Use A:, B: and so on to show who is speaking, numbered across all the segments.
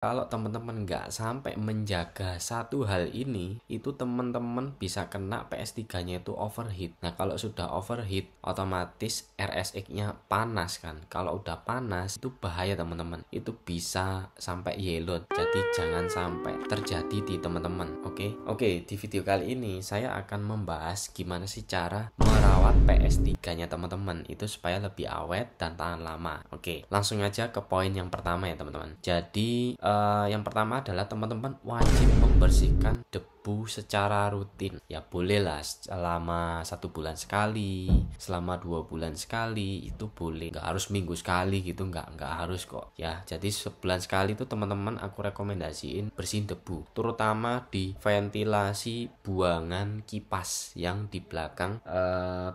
A: Kalau teman-teman nggak sampai menjaga satu hal ini, itu teman-teman bisa kena PS3-nya itu overheat. Nah, kalau sudah overheat, otomatis RSX-nya panas kan. Kalau udah panas, itu bahaya teman-teman. Itu bisa sampai yellow. Jadi jangan sampai terjadi di teman-teman. Oke, di video kali ini saya akan membahas gimana sih cara merawat PS3-nya teman-teman. Itu supaya lebih awet dan tahan lama. Oke, langsung aja ke poin yang pertama ya teman-teman. Jadi yang pertama adalah teman-teman wajib membersihkan debu secara rutin. Ya bolehlah selama 1 bulan sekali, selama 2 bulan sekali itu boleh. Nggak harus minggu sekali gitu, nggak harus kok. Ya jadi sebulan sekali itu teman-teman aku rekomendasiin bersihin debu, terutama di ventilasi buangan kipas yang di belakang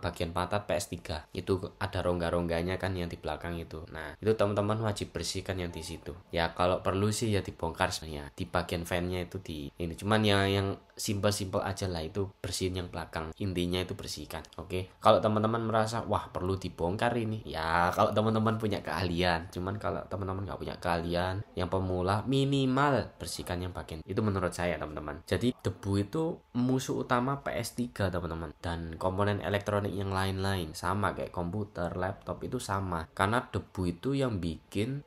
A: bagian pantat PS3. Itu ada rongga-rongganya kan yang di belakang itu. Nah itu teman-teman wajib bersihkan yang di situ. Ya kalau perlu sih ya dibongkar sebenarnya di bagian fan-nya itu di ini, cuman yang simpel-simpel aja lah, itu bersihin yang belakang, intinya itu bersihkan. Oke, kalau teman-teman merasa wah perlu dibongkar ini, ya kalau teman-teman punya keahlian. Cuman kalau teman-teman nggak punya keahlian, yang pemula minimal bersihkan yang bagian itu menurut saya teman-teman. Jadi debu itu musuh utama PS3 teman-teman, dan komponen elektronik yang lain-lain sama kayak komputer, laptop itu sama, karena debu itu yang bikin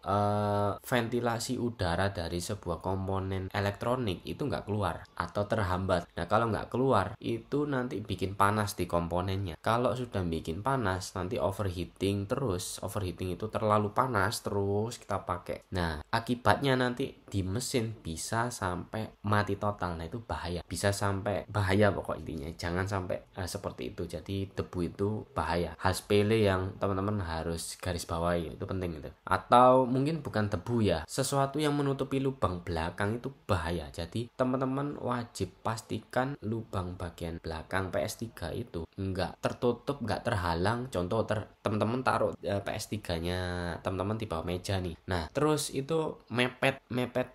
A: ventilasi udara dari sebuah komponen elektronik itu nggak keluar atau terhambat. Nah kalau nggak keluar itu nanti bikin panas di komponennya. Kalau sudah bikin panas nanti overheating terus. Overheating itu terlalu panas terus kita pakai. Nah akibatnya nanti di mesin bisa sampai mati total. Nah itu bahaya, bisa sampai bahaya pokok intinya. Jangan sampai seperti itu. Jadi debu itu bahaya, hal sepele yang teman-teman harus garis bawahi, itu penting itu. Atau mungkin bukan debu ya, sesuatu yang menutupi lubang belakang itu bahaya. Jadi teman-teman wajib pastikan lubang bagian belakang PS3 itu nggak tertutup, nggak terhalang. Contoh teman-teman taruh PS3-nya teman-teman di bawah meja nih. Nah terus itu mepet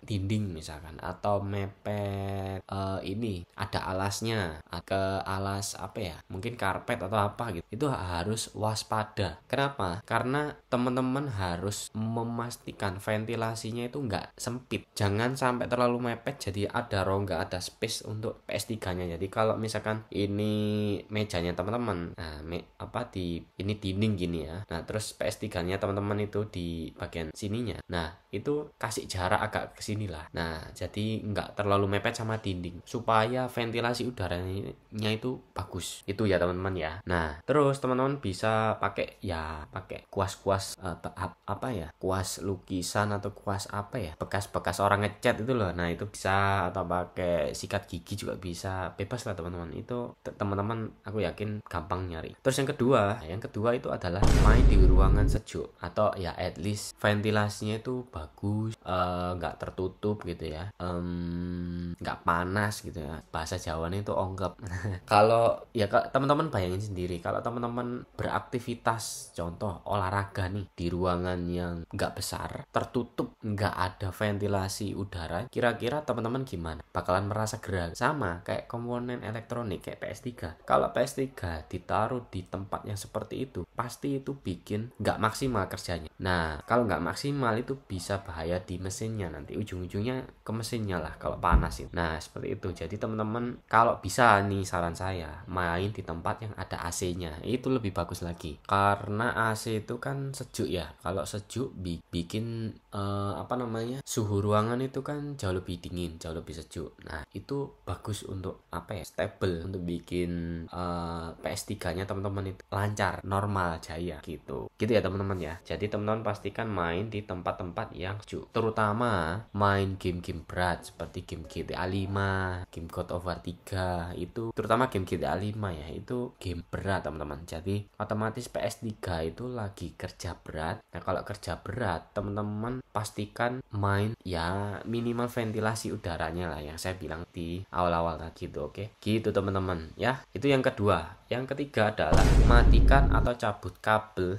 A: dinding misalkan, atau mepet ini ada alasnya ke alas apa ya, mungkin karpet atau apa gitu, itu harus waspada. Kenapa? Karena teman-teman harus memastikan ventilasinya itu nggak sempit, jangan sampai terlalu mepet jadi ada rongga, ada space untuk PS3-nya. Jadi kalau misalkan ini mejanya teman-teman, nah di ini dinding gini ya, nah terus PS3-nya teman-teman itu di bagian sininya, nah itu kasih jarak agak ke sini lah. Nah jadi nggak terlalu mepet sama dinding supaya ventilasi udaranya itu bagus. Itu ya teman-teman ya. Nah terus teman-teman bisa pakai kuas-kuas apa ya, kuas lukisan atau kuas apa ya, bekas-bekas orang ngecat itu loh. Nah itu bisa, atau pakai sikat gigi juga bisa, bebas lah teman-teman. Itu teman-teman aku yakin gampang nyari. Terus yang kedua itu adalah main di ruangan sejuk, atau ya at least ventilasinya itu bagus, nggak tertutup gitu ya, nggak panas gitu ya, bahasa Jawanya itu ongkep. Kalau ya teman-teman bayangin sendiri, kalau teman-teman beraktivitas contoh olahraga nih di ruangan yang nggak besar, tertutup, nggak ada ventilasi udara, kira-kira teman-teman gimana? Bakalan merasa gerah. Sama kayak komponen elektronik kayak PS3. Kalau PS3 ditaruh di tempat yang seperti itu, pasti itu bikin nggak maksimal kerjanya. Nah kalau nggak maksimal itu bisa bahaya di mesinnya, nanti ujung-ujungnya ke mesinnya lah kalau panas itu. Nah seperti itu. Jadi teman-teman kalau bisa nih, saran saya main di tempat yang ada AC-nya, itu lebih bagus lagi, karena AC itu kan sejuk ya. Kalau sejuk bikin suhu ruangan itu kan jauh lebih dingin, jauh lebih sejuk. Nah itu bagus untuk apa ya, stable, untuk bikin PS3-nya teman-teman itu lancar, normal, jaya gitu ya teman-teman ya. Jadi teman-teman pastikan main di tempat-tempat yang sejuk, terutama main game-game berat seperti game GTA 5, game God of War 3, itu terutama game GTA 5 ya, itu game berat teman-teman. Jadi otomatis PS3 itu lagi kerja berat. Nah kalau kerja berat teman-teman pastikan main ya minimal ventilasi udaranya lah, yang saya bilang di awal-awal tadi itu. Oke gitu teman-teman ya. Itu yang kedua. Yang ketiga adalah matikan atau cabut kabel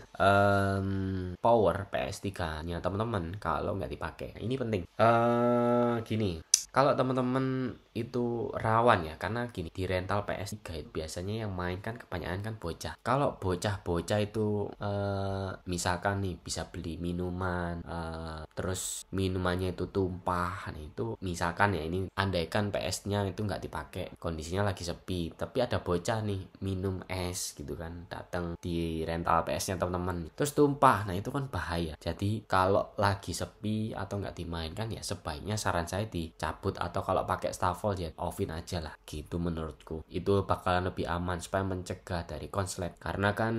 A: power PS3 nya teman-teman kalau nggak dipakai. Nah, ini penting. Gini, kalau teman-teman itu rawan ya, karena gini, di rental PS3 itu biasanya yang main kan kebanyakan kan bocah. Kalau bocah-bocah itu misalkan nih bisa beli minuman, terus minumannya itu tumpah, nah itu misalkan ya, ini andaikan PS-nya itu nggak dipakai, kondisinya lagi sepi, tapi ada bocah nih minum es gitu kan, datang di rental PS-nya teman-teman, terus tumpah, nah itu kan bahaya. Jadi kalau lagi sepi atau nggak dimainkan ya sebaiknya saran saya dicabut, atau kalau pakai staffel ya offin aja lah gitu menurutku. Itu bakalan lebih aman supaya mencegah dari konslet, karena kan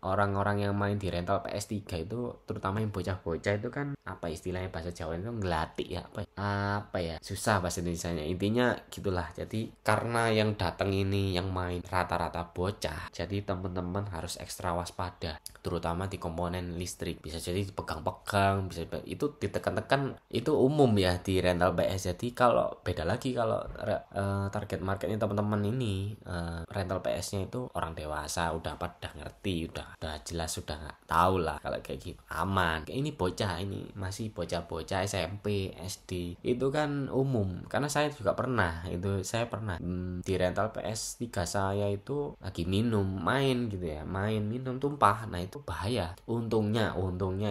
A: orang-orang yang main di rental PS3 itu terutama yang bocah-bocah itu kan apa istilahnya bahasa Jawa itu ngelatik ya, apa ya susah bahasa Indonesianya, intinya gitulah. Jadi karena yang datang ini yang main rata-rata bocah, jadi teman-teman harus ekstra waspada, terutama di komponen listrik. Bisa jadi dipegang-pegang, bisa itu ditekan-tekan, itu umum ya di rental PS. Jadi kalau beda lagi kalau target marketnya teman-teman ini rental PS-nya itu orang dewasa, udah ngerti, udah jelas, sudah nggak tahu lah. Kalau kayak gitu aman. Kayak ini bocah, ini masih bocah-bocah SMP SD itu kan umum, karena saya juga pernah di rental PS3 saya itu lagi main gitu ya, minum tumpah, nah itu bahaya. Untungnya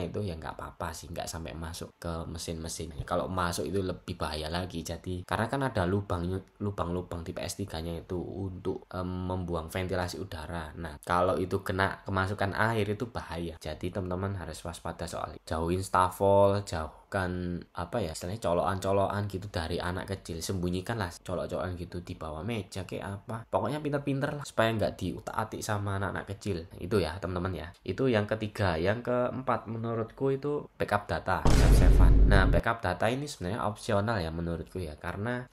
A: itu ya nggak apa-apa sih, nggak sampai masuk ke mesin-mesin. Kalau masuk itu lebih bahaya lagi. Jadi karena kan ada lubang-lubang di PS3-nya itu untuk membuang ventilasi udara. Nah, kalau itu kena kemasukan air itu bahaya. Jadi teman-teman harus waspada soal jauhin staffel, jauhkan apa ya istilahnya colokan-colokan gitu dari anak kecil. Sembunyikanlah colok-colokan gitu di bawah meja kayak apa. Pokoknya pinter-pinter lah supaya nggak diutak-atik sama anak-anak kecil. Itu ya teman-teman ya. Itu yang ketiga. Yang keempat menurutku itu backup data, save-savean. Nah, backup data ini sebenarnya opsional ya menurutku ya, karena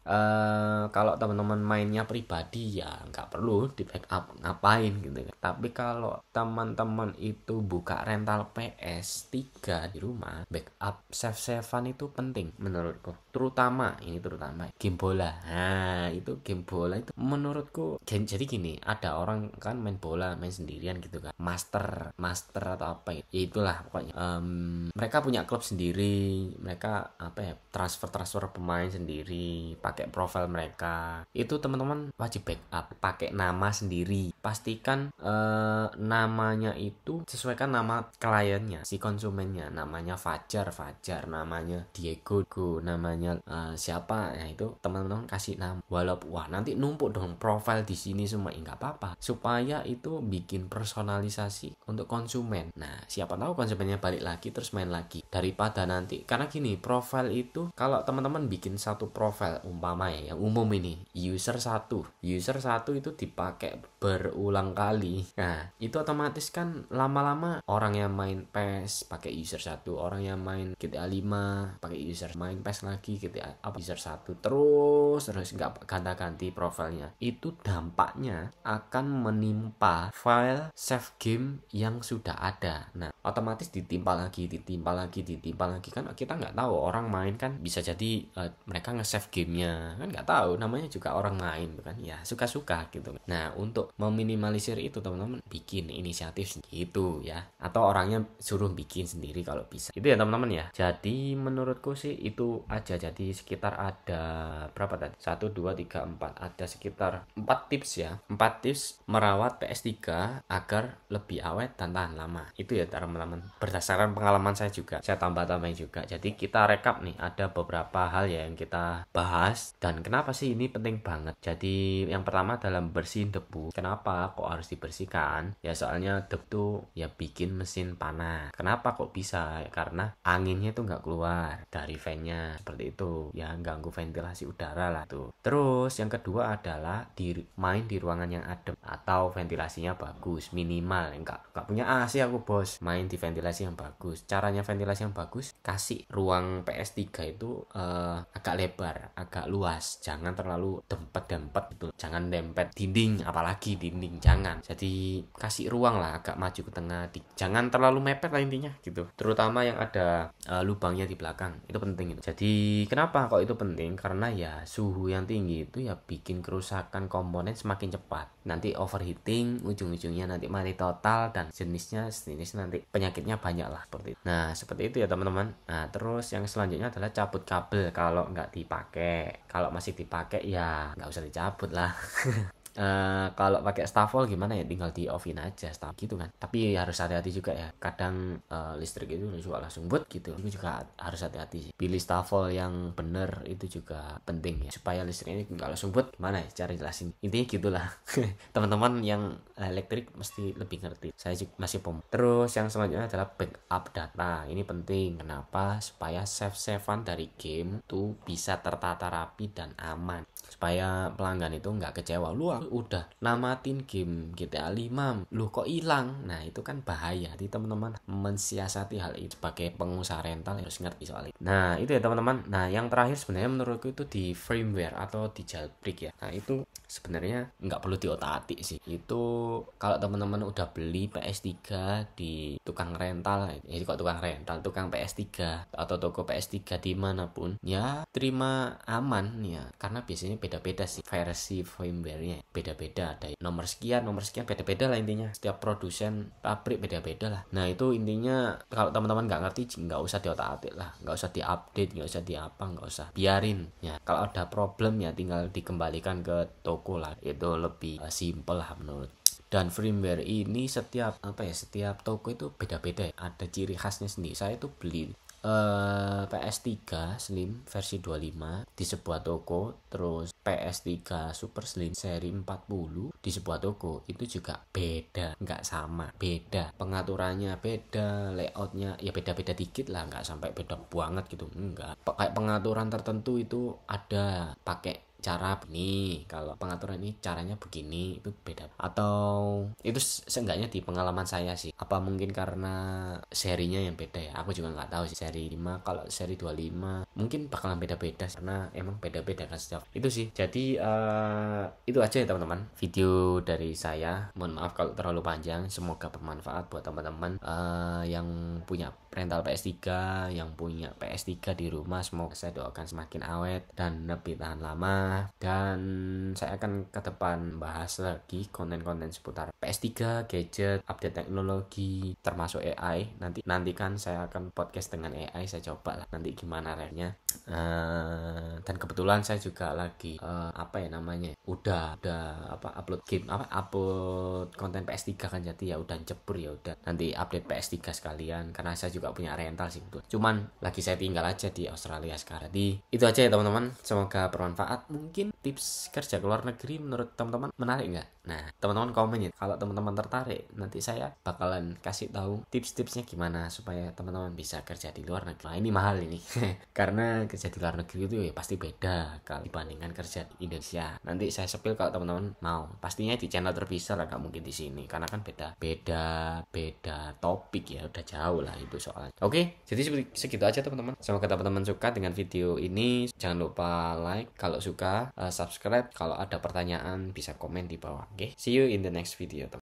A: kalau teman-teman mainnya pribadi ya nggak perlu di backup, ngapain gitu kan. Tapi kalau teman-teman itu buka rental PS3 di rumah, backup save-savean itu penting menurutku, terutama game bola. Nah, itu game bola itu menurutku jadi gini, ada orang kan main bola main sendirian gitu kan, master atau apa ya, itulah pokoknya mereka punya klub sendiri, mereka apa ya transfer pemain sendiri pakai profil mereka. Itu teman-teman wajib backup pakai nama sendiri. Pastikan namanya itu sesuaikan nama kliennya, si konsumennya. Namanya Fajar, namanya Diego, namanya siapa. Nah, itu teman-teman kasih nama. Walaupun nanti numpuk dong profil di sini semua, nggak apa-apa, supaya itu bikin personalisasi untuk konsumen. Nah, siapa tahu konsumennya balik lagi terus main lagi, daripada nanti, karena gini, profil itu kalau teman-teman bikin satu profil umpama ya yang umum ini user 1 itu dipakai berulang kali. Nah, itu otomatis kan lama-lama orang yang main PES pakai user 1, orang yang main GTA 5 pakai user, main PES lagi GTA user 1, terus nggak ganti profilnya. Itu dampaknya akan menimpa file save game yang sudah ada. Nah, otomatis ditimpa lagi kan kita nggak tahu orang main kan, bisa jadi mereka nge-save gamenya kan, nggak tahu, namanya juga orang main kan ya, suka-suka gitu. Nah, untuk meminimalisir itu teman-teman bikin inisiatif gitu ya, atau orangnya suruh bikin sendiri kalau bisa. Itu ya teman-teman ya. Jadi menurutku sih itu aja. Jadi sekitar ada berapa tadi? 1 2 3 4, ada sekitar 4 tips ya. 4 tips merawat PS3 agar lebih awet dan tahan lama. Itu ya teman-teman, berdasarkan pengalaman saya juga, saya tambah-tambahin juga. Jadi kita rekap nih, ada beberapa hal ya yang kita bahas dan kenapa sih ini penting banget. Jadi yang pertama dalam bersihin debu. Kenapa kok harus dibersihkan? Ya soalnya debu tuh ya bikin mesin panas. Kenapa kok bisa? Karena anginnya tuh nggak keluar dari fan-nya, seperti itu ya, ganggu ventilasi udara lah tuh. Terus yang kedua adalah main di ruangan yang adem atau ventilasinya bagus, minimal enggak punya AC aku bos, main di ventilasi yang bagus. Caranya ventilasi yang bagus, kasih ruang PS3 itu agak lebar, agak luas, jangan terlalu dempet gitu, jangan dempet dinding, apalagi dinding jangan. Jadi kasih ruang lah, agak maju ke tengah, jangan terlalu mepet lah intinya gitu, terutama yang ada lubang maunya di belakang. Itu penting itu. Jadi kenapa kok itu penting? Karena ya suhu yang tinggi itu ya bikin kerusakan komponen semakin cepat. Nanti overheating, ujung-ujungnya nanti mati total, dan jenisnya nanti penyakitnya banyak lah seperti itu. Nah seperti itu ya teman-teman. Nah terus yang selanjutnya adalah cabut kabel kalau nggak dipakai. Kalau masih dipakai ya nggak usah dicabut lah. Kalau pakai stafol gimana ya, tinggal di offin aja gitu kan. Tapi harus hati-hati juga ya, kadang listrik itu suka langsung buat gitu. Itu juga harus hati-hati sih. Pilih stafol yang bener itu juga penting ya, supaya listriknya nggak langsung buat. Gimana ya cara jelasin, intinya gitulah. Teman-teman yang elektrik mesti lebih ngerti, saya juga masih Terus yang selanjutnya adalah backup data. Ini penting, kenapa? Supaya save-savean dari game tuh bisa tertata rapi dan aman, supaya pelanggan itu nggak kecewa. Lu udah namatin game GTA 5 lu kok hilang. Nah itu kan bahaya. Jadi teman-teman mensiasati hal itu, sebagai pengusaha rental harus ngerti soal itu. Nah itu ya teman-teman. Nah yang terakhir sebenarnya menurutku itu di firmware atau di jailbreak ya. Nah itu sebenarnya nggak perlu diotak-atik sih. Itu kalau teman-teman udah beli PS3 di tukang rental, jadi kok tukang rental, tukang PS3 atau toko PS3 dimanapun ya, terima aman ya, karena biasanya beda-beda sih versi firmware-nya, beda-beda, ada nomor sekian beda-beda lah intinya. Setiap produsen pabrik beda-beda lah. Nah itu intinya, kalau teman-teman nggak ngerti nggak usah diotak-atik lah, nggak usah diupdate, nggak usah nggak usah, biarin ya. Kalau ada problem ya tinggal dikembalikan ke toko lah, itu lebih simple lah menurut. Dan firmware ini setiap toko itu beda-beda ya, ada ciri khasnya sendiri. Saya tuh beli PS3 Slim versi 25 di sebuah toko, terus PS3 Super Slim seri 40 di sebuah toko, itu juga beda, nggak sama, beda pengaturannya, beda layoutnya ya, beda-beda dikit lah, nggak sampai beda banget gitu, enggak. Kayak pengaturan tertentu itu ada pakai cara begini, kalau pengaturan ini caranya begini, itu beda. Atau itu seenggaknya di pengalaman saya sih, apa mungkin karena serinya yang beda ya, aku juga nggak tahu sih. Seri 5 kalau seri 25 mungkin bakalan beda-beda karena emang beda-beda kan setiap itu sih. Jadi itu aja ya teman-teman video dari saya. Mohon maaf kalau terlalu panjang, semoga bermanfaat buat teman-teman yang punya rental PS3, yang punya PS3 di rumah. Semoga saya doakan semakin awet dan lebih tahan lama. Dan saya akan ke depan bahas lagi konten-konten seputar PS3, gadget, update teknologi, termasuk AI. Nantikan saya akan podcast dengan AI, saya coba lah nanti gimana realnya. Dan kebetulan saya juga lagi udah upload game, upload konten PS3 kan, jadi ya udah jebur, ya udah nanti update PS3 sekalian, karena saya juga punya rental sih betul. Cuman lagi saya tinggal aja di Australia sekarang. Jadi itu aja ya teman-teman, semoga bermanfaat. Mungkin tips kerja ke luar negeri menurut teman-teman menarik nggak? Nah teman-teman komen ya, kalau teman-teman tertarik, nanti saya bakalan kasih tahu tips-tipsnya gimana supaya teman-teman bisa kerja di luar negeri. Nah ini mahal ini karena kerja di luar negeri itu ya pasti beda kalau dibandingkan kerja di Indonesia. Nanti saya sepil kalau teman-teman mau, pastinya di channel terpisah lah, gak mungkin di sini karena kan beda topik ya, udah jauh lah itu soalnya. Oke, jadi segitu aja teman-teman. Semoga teman-teman suka dengan video ini. Jangan lupa like kalau suka, subscribe. Kalau ada pertanyaan bisa komen di bawah. Oke, see you in the next video.